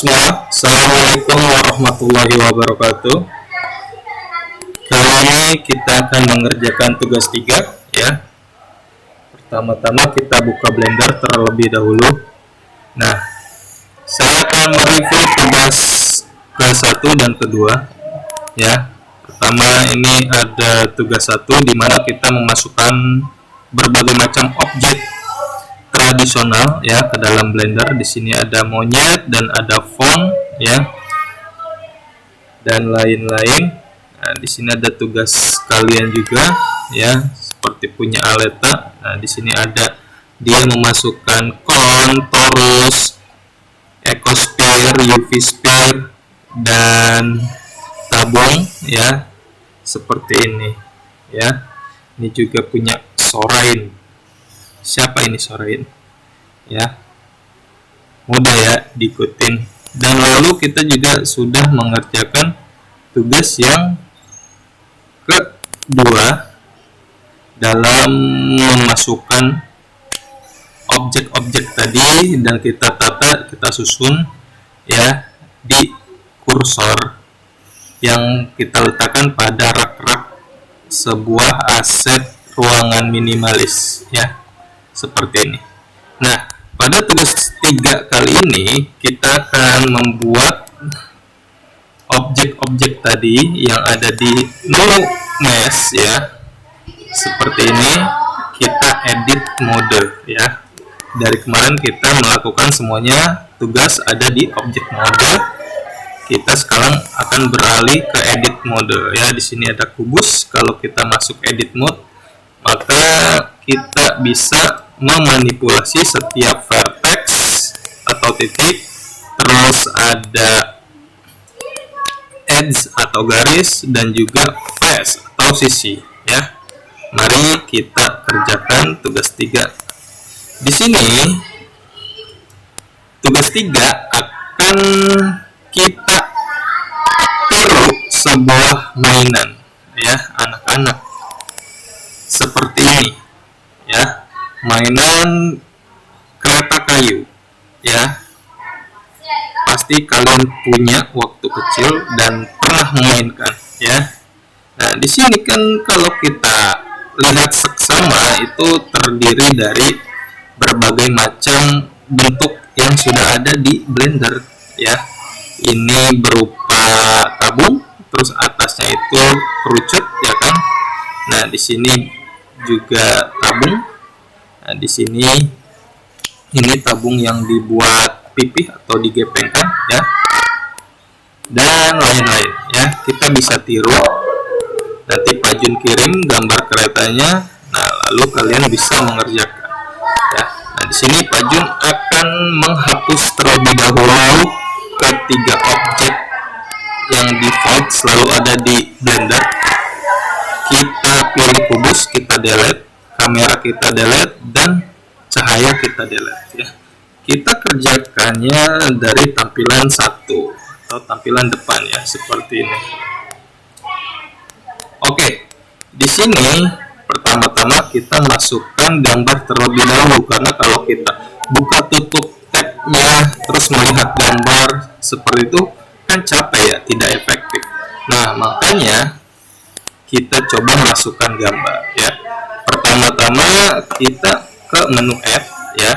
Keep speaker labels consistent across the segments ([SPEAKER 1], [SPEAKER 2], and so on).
[SPEAKER 1] Bismillah. Assalamualaikum warahmatullahi wabarakatuh. Kali ini kita akan mengerjakan tugas 3 ya. Pertama-tama kita buka Blender terlebih dahulu. Nah, saya akan mereview tugas ke-1 dan kedua ya. Pertama ini ada tugas 1 di mana kita memasukkan berbagai macam objek tradisional ya ke dalam Blender. Di sini ada monyet dan ada font ya dan lain-lain. Nah, di sini ada tugas kalian juga ya, seperti punya Aleta. Nah, di sini ada dia memasukkan cone, torus, ecosphere, UV sphere dan tabung ya, seperti ini ya. Ini juga punya Sorain. Siapa ini Sorain ya, mudah ya diikutin. Dan lalu kita juga sudah mengerjakan tugas yang kedua dalam memasukkan objek-objek tadi dan kita tata, kita susun ya di kursor yang kita letakkan pada rak-rak sebuah aset ruangan minimalis ya, seperti ini. Nah, pada tugas 3 kali ini kita akan membuat objek-objek tadi yang ada di new mesh ya, seperti ini. Kita edit mode ya. Dari kemarin kita melakukan semuanya tugas ada di objek mode. Kita sekarang akan beralih ke edit mode ya. Di sini ada kubus. Kalau kita masuk edit mode, maka kita bisa memanipulasi setiap vertex atau titik, terus ada edge atau garis, dan juga face atau sisi ya. Mari kita kerjakan tugas 3. Di sini tugas 3 akan kita tiru sebuah mainan ya anak-anak, seperti ini ya, mainan kereta kayu ya. Pasti kalian punya waktu kecil dan pernah memainkan ya. Nah, di sini kan kalau kita lihat seksama itu terdiri dari berbagai macam bentuk yang sudah ada di Blender ya. Ini berupa tabung, terus atasnya itu kerucut ya kan. Nah, di sini juga tabung. Nah, di sini ini tabung yang dibuat pipih atau digepengkan ya, dan lain-lain ya. Kita bisa tiru. Nanti Pak Jun kirim gambar keretanya. Nah, lalu kalian bisa mengerjakan ya. Nah, di sini Pak Jun akan menghapus terlebih dahulu ketiga objek yang default selalu ada di Blender. Kita pilih kubus, kita delete, kamera kita delete, dan cahaya kita delete ya. Kita kerjakannya dari tampilan 1 atau tampilan depan ya, seperti ini. Oke, di sini pertama-tama kita masukkan gambar terlebih dahulu, karena kalau kita buka tutup tab-nya terus melihat gambar seperti itu kan capek ya, tidak efektif. Nah, makanya kita coba masukkan gambar ya. Pertama-tama kita ke menu add ya,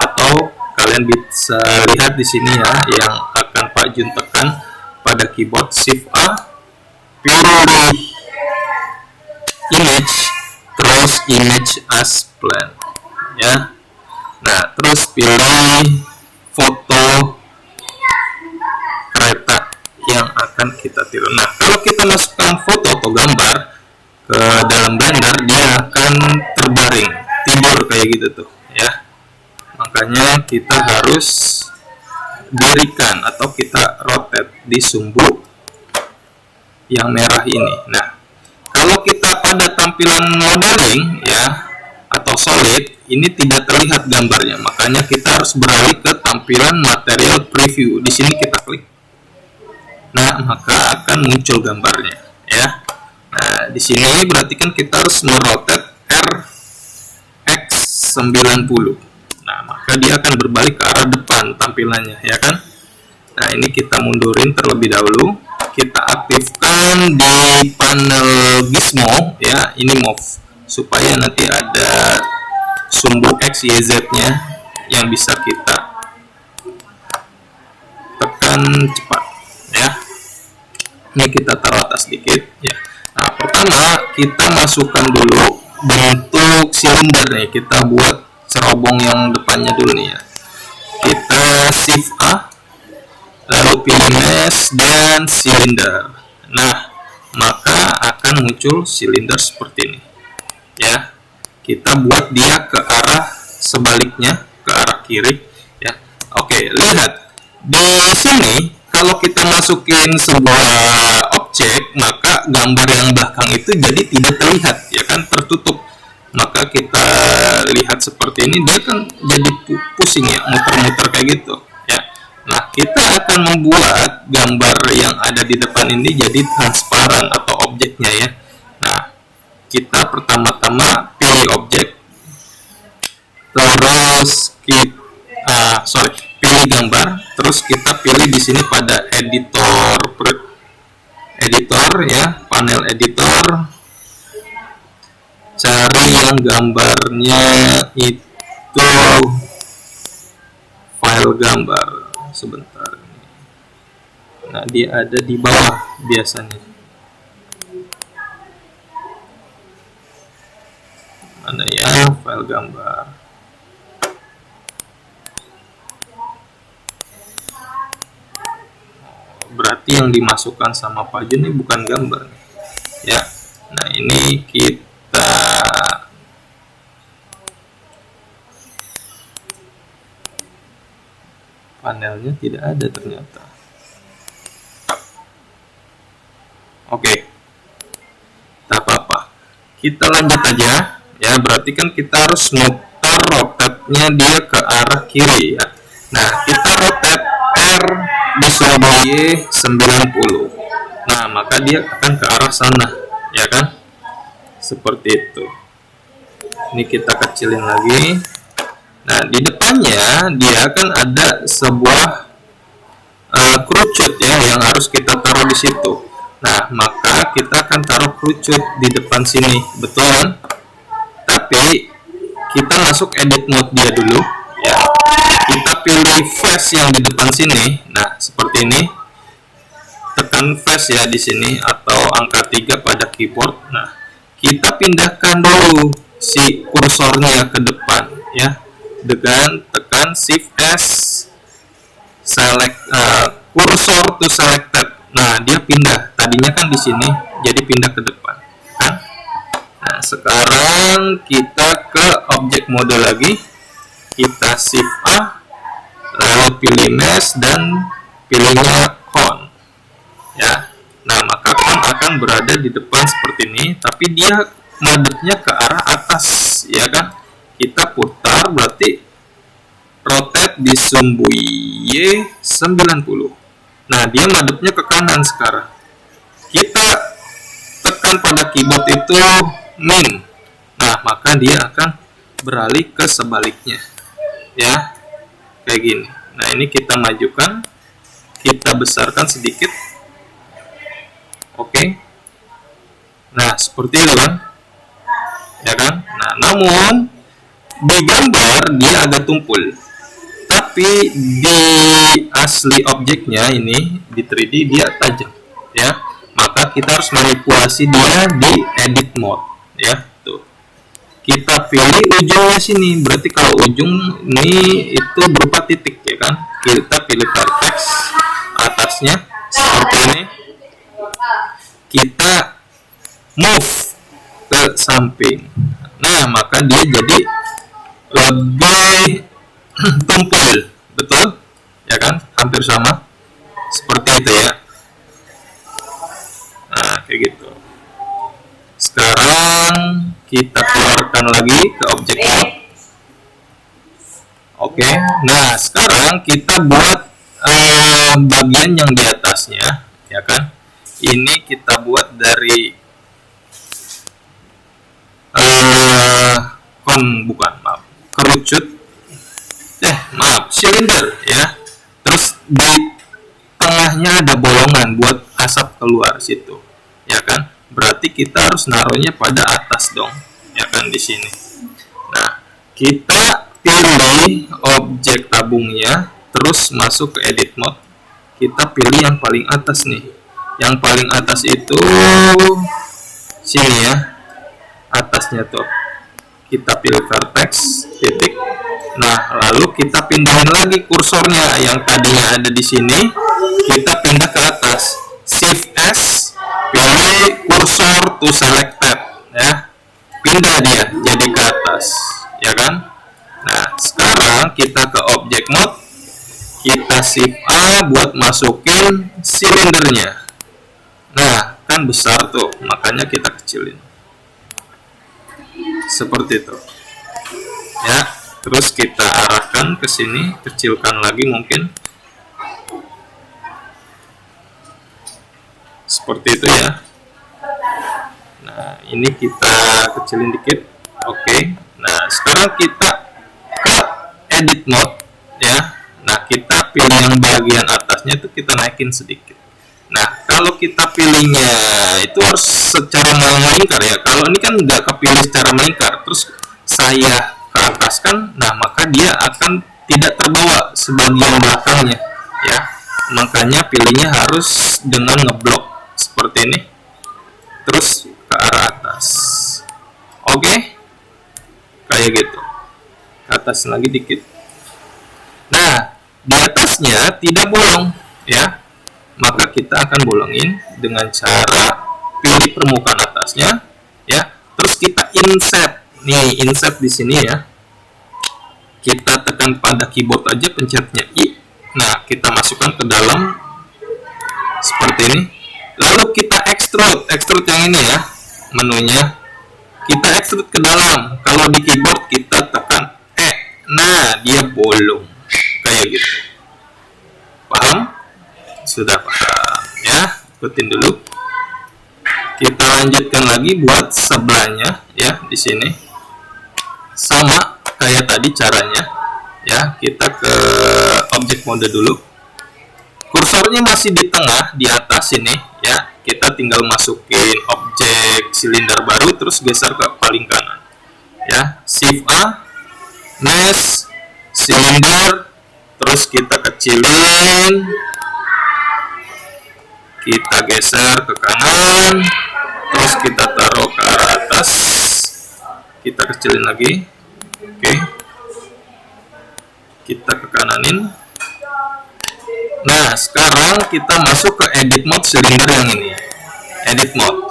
[SPEAKER 1] atau kalian bisa lihat di sini ya, yang akan Pak Jun tekan pada keyboard Shift A, pilih image, terus image as plan ya. Nah, terus pilih foto kereta yang akan kita tiru. Nah, kalau kita masukkan foto atau gambar ke dalam Blender, dia akan terbaring, tidur kayak gitu tuh ya. Makanya kita harus dirikan atau kita rotate di sumbu yang merah ini. Nah, kalau kita pada tampilan modeling ya atau solid, ini tidak terlihat gambarnya. Makanya kita harus beralih ke tampilan material preview. Di sini kita klik. Nah, maka akan muncul gambarnya ya. Nah, di sini berarti kan kita harus merotate RX90. Nah, maka dia akan berbalik ke arah depan tampilannya ya kan. Nah, ini kita mundurin terlebih dahulu. Kita aktifkan di panel gizmo ya, ini move, supaya nanti ada sumbu X, Y, Z-nya yang bisa kita tekan cepat ya. Ini kita taruh atas sedikit ya. Nah, pertama kita masukkan dulu bentuk silinder nih. Kita buat cerobong yang depannya dulu nih ya. Kita shift A, lalu pilih mesh dan silinder. Nah, maka akan muncul silinder seperti ini ya. Kita buat dia ke arah sebaliknya, ke arah kiri ya. Oke, lihat di sini. Kalau kita masukin sebuah objek, maka gambar yang belakang itu jadi tidak terlihat, ya kan, tertutup. Maka kita lihat seperti ini, dia kan jadi pusing ya, muter-muter kayak gitu ya. Nah, kita akan membuat gambar yang ada di depan ini jadi transparan atau objeknya ya. Nah, kita pertama-tama pilih objek, terus kita pilih gambar, terus kita pilih di sini pada editor ya, panel editor, cari yang gambarnya itu file gambar, sebentar. Nah, dia ada di bawah biasanya. Mana ya file gambar? Berarti yang dimasukkan sama Pak Jun ini bukan gambar ya. Nah, ini kita panelnya tidak ada ternyata. Oke, tak apa-apa, kita lanjut aja ya. Berarti kan kita harus mutar rotate-nya dia ke arah kiri ya. Nah, kita rotate R di sumbu Y 90. Nah, maka dia akan ke arah sana ya kan, seperti itu. Ini kita kecilin lagi. Nah, di depannya dia akan ada sebuah kerucut ya, yang harus kita taruh di situ. Nah, maka kita akan taruh kerucut di depan sini, betul kan? Tapi kita masuk edit mode dia dulu ya. Kita pilih face yang di depan sini. Nah, seperti ini. Tekan face ya di sini atau angka 3 pada keyboard. Nah, kita pindahkan dulu si kursornya ke depan ya. Dengan tekan shift S, select cursor to selected. Nah, dia pindah. Tadinya kan di sini, jadi pindah ke depan kan? Nah, sekarang kita ke objek mode lagi. Kita shift A, lalu pilih mesh dan pilihnya cone ya. Nah, maka cone akan berada di depan seperti ini, tapi dia madepnya ke arah atas ya kan. Kita putar, berarti rotate di sumbu Y 90. Nah, dia madepnya ke kanan sekarang. Kita tekan pada keyboard itu min. Nah, maka dia akan beralih ke sebaliknya ya, kayak gini. Nah, ini kita majukan, kita besarkan sedikit. Oke. Nah, seperti itu kan ya kan. Nah, namun di gambar dia agak tumpul, tapi di asli objeknya ini di 3D dia tajam ya. Maka kita harus manipulasi dia di edit mode ya. Tuh, kita pilih ujungnya sini. Berarti kalau ujung ini itu berupa titik ya kan. Kita pilih vertex atasnya seperti ini. Kita move ke samping. Nah, maka dia jadi lebih tumpul, betul ya kan, hampir sama seperti itu ya. Nah, kayak gitu. Sekarang kita keluarkan lagi ke objek mode. Oke. Nah, sekarang kita buat bagian yang di atasnya ya kan. Ini kita buat dari kerucut, silinder ya. Terus di tengahnya ada bolongan buat asap keluar situ, ya kan? Berarti kita harus naruhnya pada atas dong, ya kan, di sini. Nah, kita pilih objek tabungnya, terus masuk ke edit mode. Kita pilih yang paling atas nih. Yang paling atas itu sini ya, atasnya tuh. Kita pilih vertex, titik. Nah, lalu kita pindahin lagi kursornya yang tadinya ada di sini, kita pindah ke atas. Shift S, pilih kursor to selected, ya. Pindah dia jadi ke atas, ya kan? Nah, sekarang kita ke object mode, kita Shift A buat masukin silindernya. Nah, kan besar tuh, makanya kita kecilin. Seperti itu. Ya. Terus kita arahkan ke sini, kecilkan lagi mungkin. Seperti itu ya. Nah, ini kita kecilin dikit. Oke. Nah, sekarang kita ke edit mode ya. Nah, kita pilih yang bagian atasnya itu kita naikin sedikit. Nah, kalau kita pilihnya itu harus secara melingkar ya. Kalau ini kan nggak kepilih secara melingkar, terus saya ke atas kan, nah maka dia akan tidak terbawa sebagian belakangnya ya, makanya pilihnya harus dengan ngeblok seperti ini, terus ke arah atas. Oke, kayak gitu, ke atas lagi dikit. Nah, di atasnya tidak bolong ya, maka kita akan bolongin dengan cara pilih permukaan atasnya ya, terus kita insert. Nih, insert di sini ya. Kita tekan pada keyboard aja, pencetnya I. Nah, kita masukkan ke dalam seperti ini. Lalu kita extrude yang ini ya, menunya. Kita extrude ke dalam. Kalau di keyboard kita tekan E. Nah, dia bolong. Kayak gitu. Paham? Sudah paham ya? Ikutin dulu. Kita lanjutkan lagi buat sebelahnya ya, di sini. Sama kayak tadi caranya ya, kita ke objek mode dulu, kursornya masih di tengah di atas ini ya, kita tinggal masukin objek silinder baru terus geser ke paling kanan ya. Shift A, mesh, silinder, terus kita kecilin, kita geser ke kanan, terus kita taruh ke arah atas, kita kecilin lagi. Oke, kita ke kananin. Nah, sekarang kita masuk ke edit mode silinder yang ini, edit mode.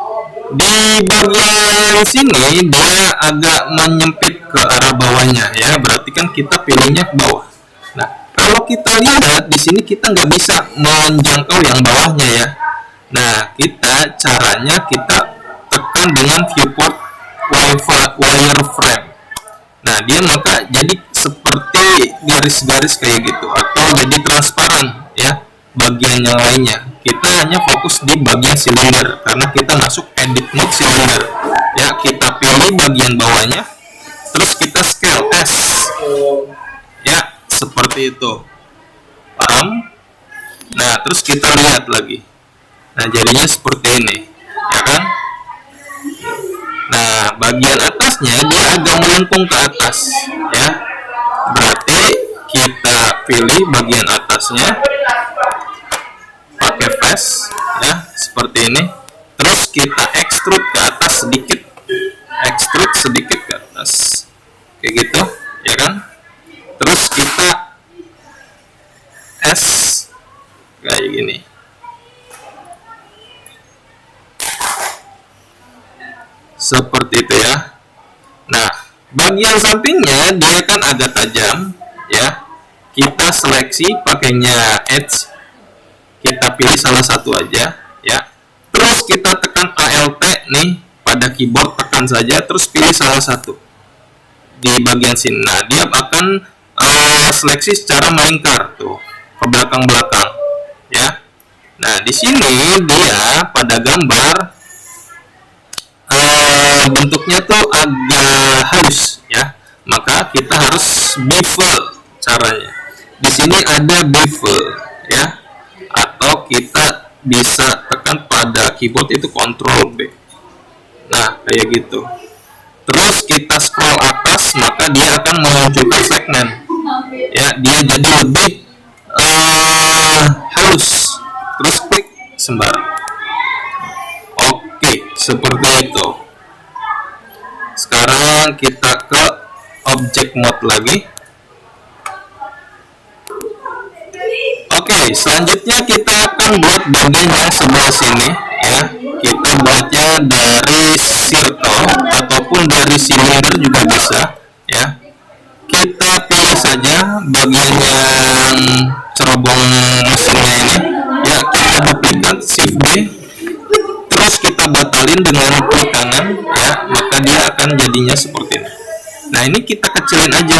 [SPEAKER 1] Di bagian sini dia agak menyempit ke arah bawahnya ya, berarti kan kita pilihnya ke bawah. Nah, kalau kita lihat di sini kita nggak bisa menjangkau yang bawahnya ya. Nah, caranya kita tekan dengan viewport wireframe. Nah, dia maka jadi seperti garis-garis kayak gitu, atau jadi transparan ya bagian yang lainnya. Kita hanya fokus di bagian silinder karena kita masuk edit mode silinder ya. Kita pilih bagian bawahnya, terus kita scale S ya, seperti itu. Paham? Nah, terus kita lihat lagi. Nah, jadinya seperti ini ya kan. Nah, bagian atasnya dia agak melengkung ke atas ya, berarti kita pilih bagian atasnya pakai face ya, seperti ini. Terus kita extrude ke atas sedikit, extrude sedikit ke atas kayak gitu ya kan. Terus kita S kayak gini. Seperti itu ya. Nah, bagian sampingnya dia kan agak tajam ya. Kita seleksi pakainya edge. Kita pilih salah satu aja ya. Terus kita tekan Alt nih pada keyboard, tekan saja terus pilih salah satu di bagian sini. Nah, dia akan seleksi secara melingkar tuh ke belakang-belakang ya. Nah, di sini dia pada gambar bentuknya tuh agak halus ya, maka kita harus bevel caranya. Di sini ada bevel ya, atau kita bisa tekan pada keyboard itu Ctrl B. Nah, kayak gitu. Terus kita scroll atas, maka dia akan memunculkan segmen. Ya, dia jadi lebih halus. Terus klik sembarang. Oke, seperti itu. Sekarang kita ke object mode lagi. Oke, selanjutnya kita akan buat bagian yang sebelah sini ya. Kita buatnya dari circle ataupun dari silinder juga bisa ya. Kita pilih saja bagian yang cerobong mesinnya ini ya, kita duplikat shift D, terus kita batalin dengan klik kanan ya, maka dia akan jadinya seperti ini. Nah, ini kita kecilin aja,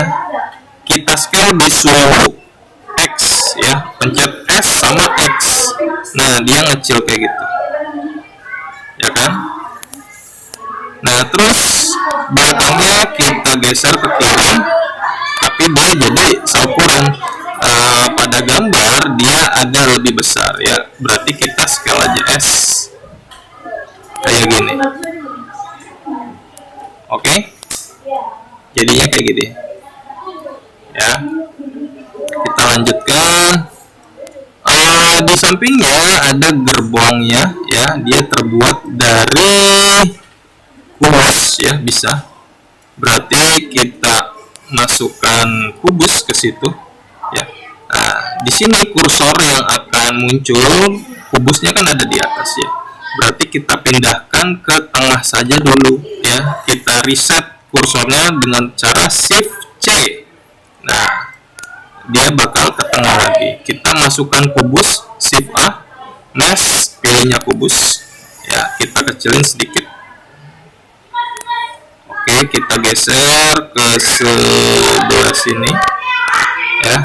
[SPEAKER 1] kita scale di sumbu X ya, pencet S sama X. Nah, dia ngecil kayak gitu ya kan. Nah, terus belakangnya kita geser ke kiri, tapi dia jadi seukuran pada gambar dia ada lebih besar ya, berarti kita scale aja S kayak gini. Oke, jadinya kayak gini ya. Kita lanjutkan. Di sampingnya ada gerbongnya ya, dia terbuat dari kubus ya, bisa. Berarti kita masukkan kubus ke situ ya. Nah, di sini kursor yang akan muncul, kubusnya kan ada di atas ya. Berarti kita pindahkan ke tengah saja dulu ya. Kita reset kursornya dengan cara shift C. Nah, dia bakal ke tengah lagi. Kita masukkan kubus, shift A, mesh, pilihnya kubus ya, kita kecilin sedikit. Oke, kita geser ke sebelah sini ya.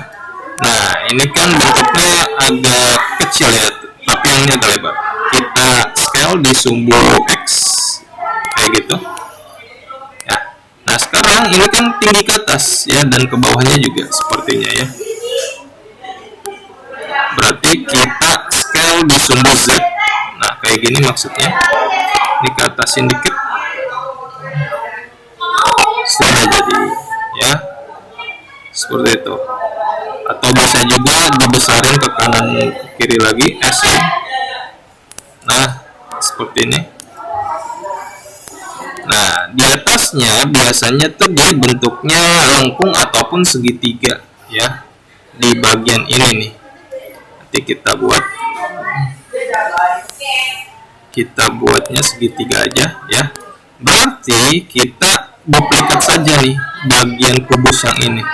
[SPEAKER 1] Nah, ini kan bentuknya agak kecil ya, tapi yang ini agak lebar. Kita scale di sumbu X kayak gitu ya. Nah, sekarang ini kan tinggi ke atas ya, dan ke bawahnya juga sepertinya ya. Berarti kita scale di sumbu Z. Nah, kayak gini maksudnya. Ini ke atasin dikit. Sudah jadi ya. Seperti itu. Atau bisa juga dibesarin ke kanan ke kiri lagi, S ya. Nah, seperti ini. Nah, di atasnya biasanya tuh dia bentuknya lengkung ataupun segitiga ya. Di bagian ini nih. Nanti kita buatnya segitiga aja ya. Berarti kita duplikat saja nih bagian kubus yang ini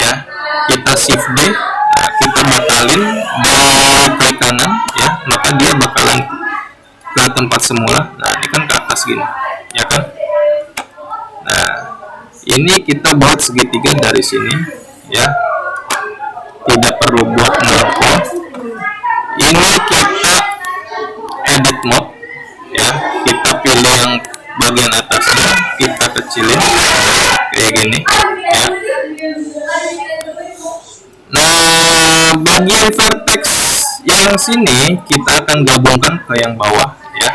[SPEAKER 1] ya. Kita shift D, nah, kita batalin di klik kanan ya, maka dia bakalan ke tempat semula. Nah, ini kan ke atas gini ya kan. Nah, ini kita buat segitiga dari sini ya, tidak perlu buat melengkung. Ini kita edit mode ya, kita pilih yang bagian atasnya, kita kecilin kayak gini ya. Nah, bagian vertex yang sini kita akan gabungkan ke yang bawah ya.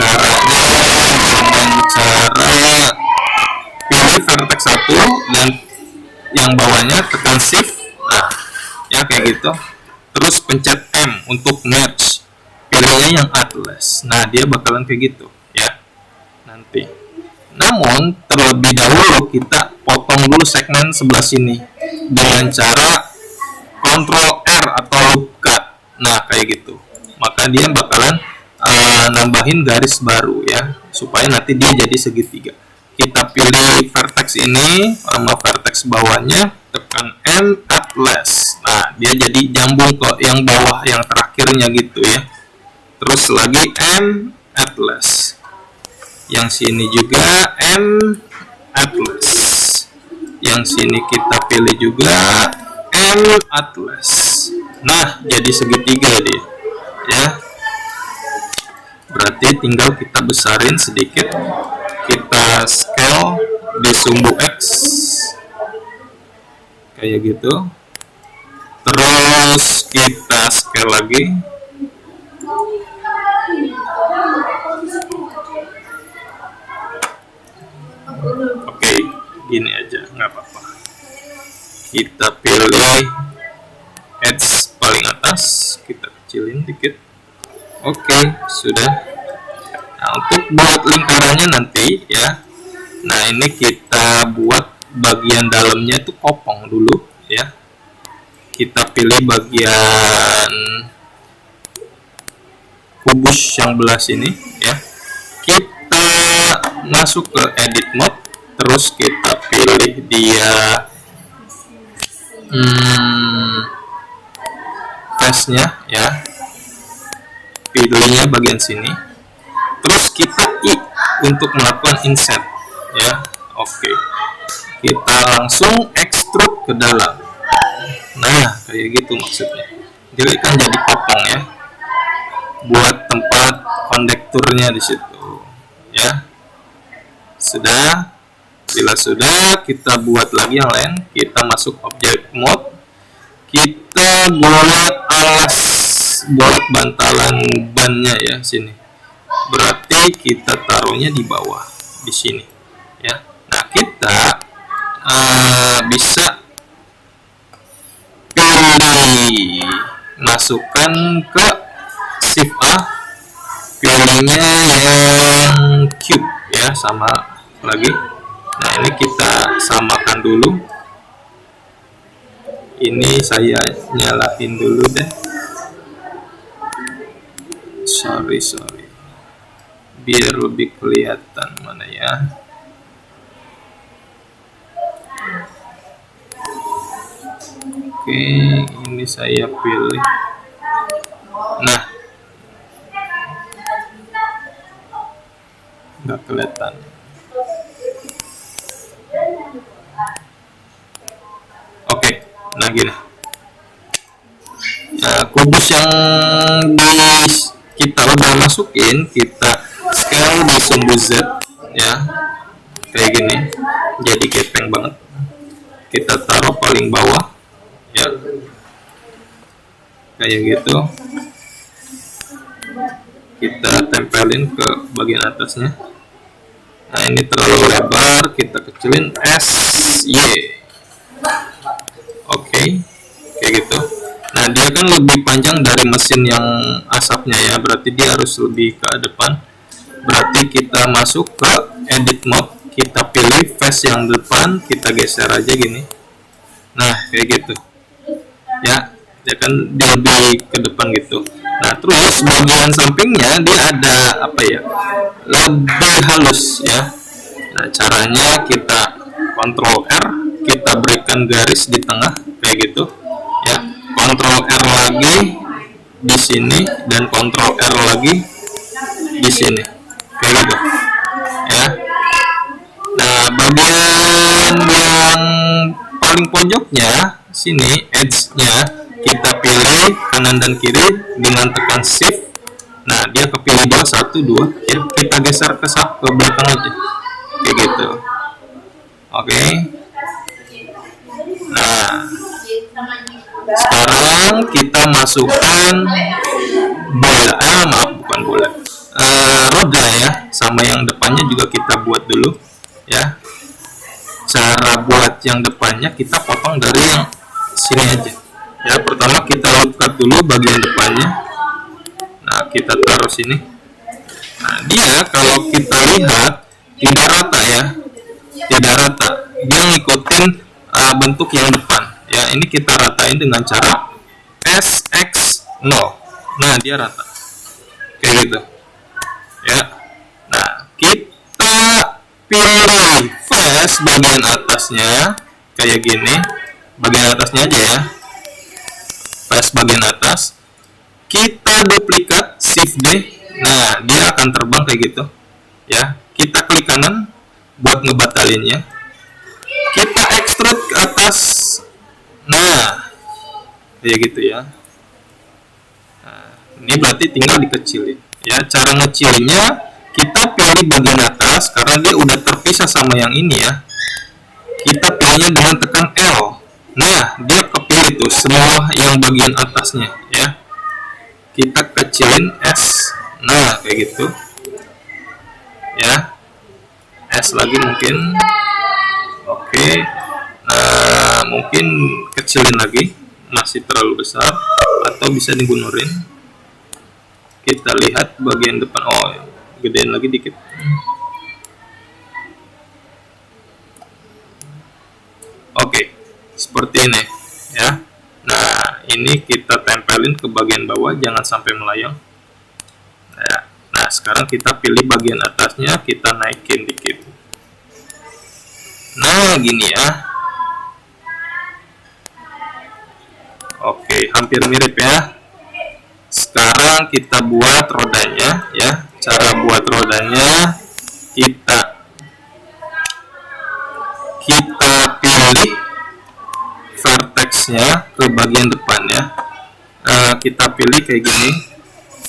[SPEAKER 1] Caranya dengan cara pilih vertex 1 dan yang bawahnya tekan shift, nah ya kayak gitu. Terus pencet M untuk merge, pilihnya yang atlas. Nah, dia bakalan kayak gitu ya nanti. Namun terlebih dahulu kita potong dulu segmen sebelah sini dengan cara Ctrl R atau loop cut. Nah, kayak gitu. Maka dia bakalan nambahin garis baru ya, supaya nanti dia jadi segitiga. Kita pilih vertex ini sama vertex bawahnya, tekan M atlas. Nah, dia jadi nyambung ke yang bawah yang terakhirnya gitu ya. Terus lagi M atlas. Yang sini juga M atlas. Yang sini kita pilih juga M atlas. Nah, jadi segitiga dia ya. Berarti tinggal kita besarin sedikit, kita scale di sumbu X kayak gitu. Terus kita scale lagi kita pilih edge paling atas, kita kecilin dikit. Oke, sudah. Nah, untuk buat lingkarannya nanti ya, nah ini kita buat bagian dalamnya itu kopong dulu ya. Kita pilih bagian kubus yang belah sini ya. Kita masuk ke edit mode, terus kita pilih dia face-nya ya, pilihnya bagian sini, terus kita untuk melakukan inset ya. Oke, kita langsung extrude ke dalam. Nah, kayak gitu maksudnya. Jadi kan jadi kopong ya, buat tempat kondekturnya di situ ya. Sudah. Bila sudah, kita buat lagi yang lain. Kita masuk object mode, kita buat alas buat bantalan bannya ya sini. Berarti kita taruhnya di bawah di sini ya. Nah, kita bisa pilih, masukkan ke shift A, pilihnya yang cube ya, sama lagi. Nah, ini kita samakan dulu. Ini saya nyalain dulu deh. Sorry. Biar lebih kelihatan mana ya. Oke, ini saya pilih. Nah, nggak kelihatan. Oke, nah gini. Nah, kubus yang kita udah masukin, kita scale di sumbu Z ya, kayak gini. Jadi gepeng banget. Kita taruh paling bawah ya, kayak gitu. Kita tempelin ke bagian atasnya. Nah, ini terlalu lebar, kita kecilin SY. Oke, kayak gitu. Nah, dia kan lebih panjang dari mesin yang asapnya ya, berarti dia harus lebih ke depan. Berarti kita masuk ke edit mode, kita pilih face yang depan, kita geser aja gini. Nah, kayak gitu ya, dia kan dia lebih ke depan gitu. Nah, terus bagian sampingnya dia ada apa ya, lebih halus ya. Nah, caranya kita Ctrl R, kita berikan garis di tengah kayak gitu ya. Ctrl R lagi di sini dan Ctrl R lagi di sini kayak gitu ya. Nah, bagian yang paling pojoknya sini, edge-nya, kita pilih kanan dan kiri dengan tekan shift. Nah, dia kepilih 2, 1, 2 ya, kita geser ke belakang aja kayak gitu. Oke. Nah, sekarang kita masukkan roda ya, sama yang depannya juga kita buat dulu ya. Cara buat yang depannya kita potong dari yang sini aja ya. Pertama kita lipat dulu bagian depannya. Nah, kita taruh sini. Nah, dia kalau kita lihat tidak rata ya, tidak rata. Dia ngikutin bentuk yang depan ya. Ini kita ratain dengan cara SX0. Nah, dia rata kayak gitu ya. Nah, kita pilih face bagian atasnya kayak gini, bagian atasnya aja ya, face bagian atas. Kita duplikat shift D. Nah, dia akan terbang kayak gitu ya. Kita klik kanan buat ngebatalinnya, kita extrude ke atas. Nah, kayak gitu ya. Nah, ini berarti tinggal dikecilin ya. Cara ngecilinnya, kita pilih bagian atas karena dia udah terpisah sama yang ini ya. Kita pilihnya dengan tekan L. Nah, dia kepilih tuh semua yang bagian atasnya ya. Kita kecilin S. Nah, kayak gitu ya. S lagi mungkin. Oke. Nah, mungkin kecilin lagi, masih terlalu besar, atau bisa digundurin. Kita lihat bagian depan, oh gedein lagi dikit. Oke, seperti ini ya. Nah, ini kita tempelin ke bagian bawah, jangan sampai melayang. Nah, sekarang kita pilih bagian atasnya, kita naikin dikit. Nah, gini ya. Oke, hampir mirip ya. Sekarang kita buat rodanya ya. Cara buat rodanya, kita pilih vertexnya ke bagian depan ya. Kita pilih kayak gini,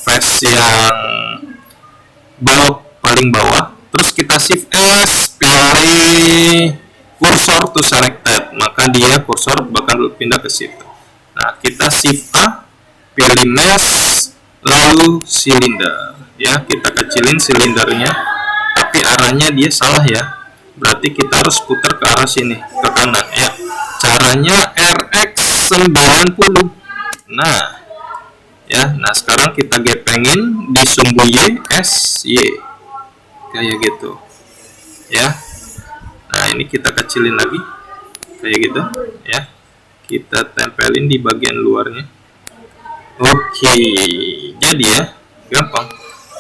[SPEAKER 1] face yang paling bawah. Terus kita shift S, pilih cursor to selected, maka dia kursor bakal pindah ke situ. Nah, kita shift A, pilih mesh, lalu silinder ya. Kita kecilin silindernya, tapi arahnya dia salah ya. Berarti kita harus putar ke arah sini, ke kanan ya. Caranya RX90. Nah, ya. Nah, sekarang kita gepengin di sumbu Y, S, Y. Kayak gitu. Ya. Nah, ini kita kecilin lagi. Kayak gitu, ya. Kita tempelin di bagian luarnya. Oke, jadi ya, gampang.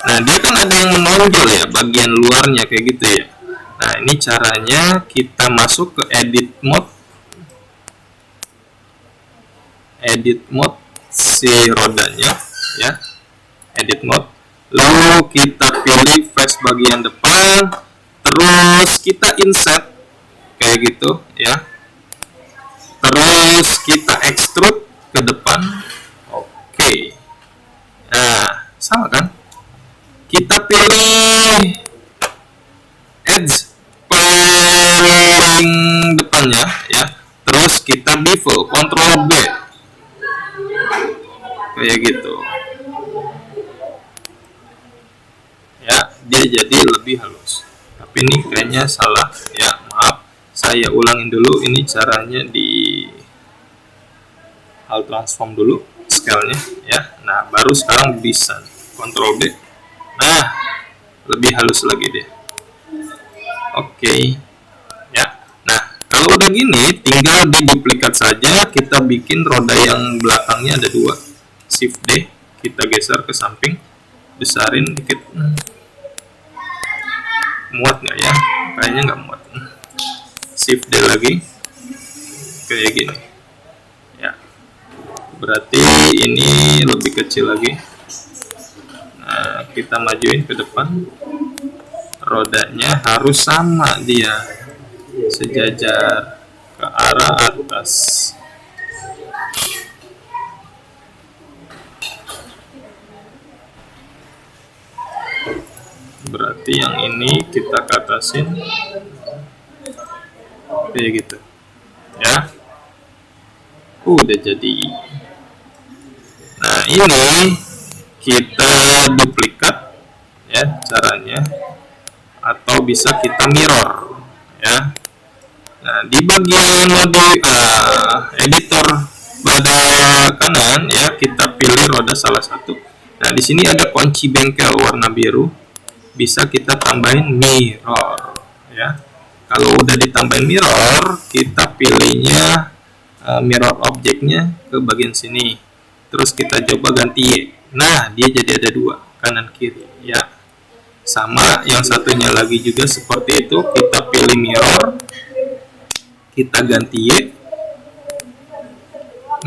[SPEAKER 1] Nah, dia kan ada yang menonjol ya, bagian luarnya kayak gitu ya. Nah, ini caranya kita masuk ke edit mode si rodanya ya, edit mode, lalu kita pilih face bagian depan, terus kita insert kayak gitu ya, terus kita extrude ke depan. Oke, nah sama kan, kita pilih edge paling depannya ya, terus kita bevel, Ctrl B kayak gitu ya, dia jadi lebih halus. Tapi ini kayaknya salah ya, maaf, saya ulangin dulu. Ini caranya di hal transform dulu scale-nya ya. Nah, baru sekarang bisa Ctrl B. Nah, lebih halus lagi deh. Oke ya. Nah, kalau udah gini tinggal diduplikat saja. Kita bikin roda yang belakangnya ada dua, shift D, kita geser ke samping, besarin dikit. Muat nggak ya? Kayaknya nggak muat. Shift D lagi kayak gini ya, berarti ini lebih kecil lagi. Nah, kita majuin ke depan, rodanya harus sama, dia sejajar ke arah atas. Berarti yang ini kita ke atasin kayak gitu ya. Udah jadi. Nah, ini kita duplikat ya caranya, atau bisa kita mirror ya. Nah, di bagian editor pada kanan ya, kita pilih roda salah satu. Nah, di sini ada kunci bengkel warna biru, bisa kita tambahin mirror ya. Kalau udah ditambahin mirror, kita pilihnya mirror objeknya ke bagian sini, terus kita coba ganti Y. Nah, dia jadi ada dua, kanan kiri ya. Sama yang satunya lagi juga seperti itu, kita pilih mirror, kita ganti Y,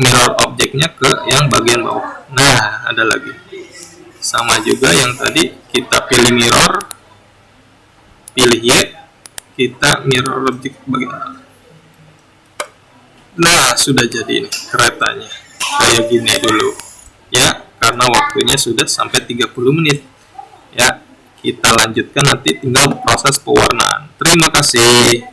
[SPEAKER 1] mirror objeknya ke yang bagian bawah. Nah, ada lagi sama juga yang tadi, kita pilih mirror, pilih Y, kita mirror objek bagian. Nah, sudah jadi ini keretanya kayak gini dulu ya, karena waktunya sudah sampai 30 menit ya. Kita lanjutkan nanti, tinggal proses pewarnaan. Terima kasih.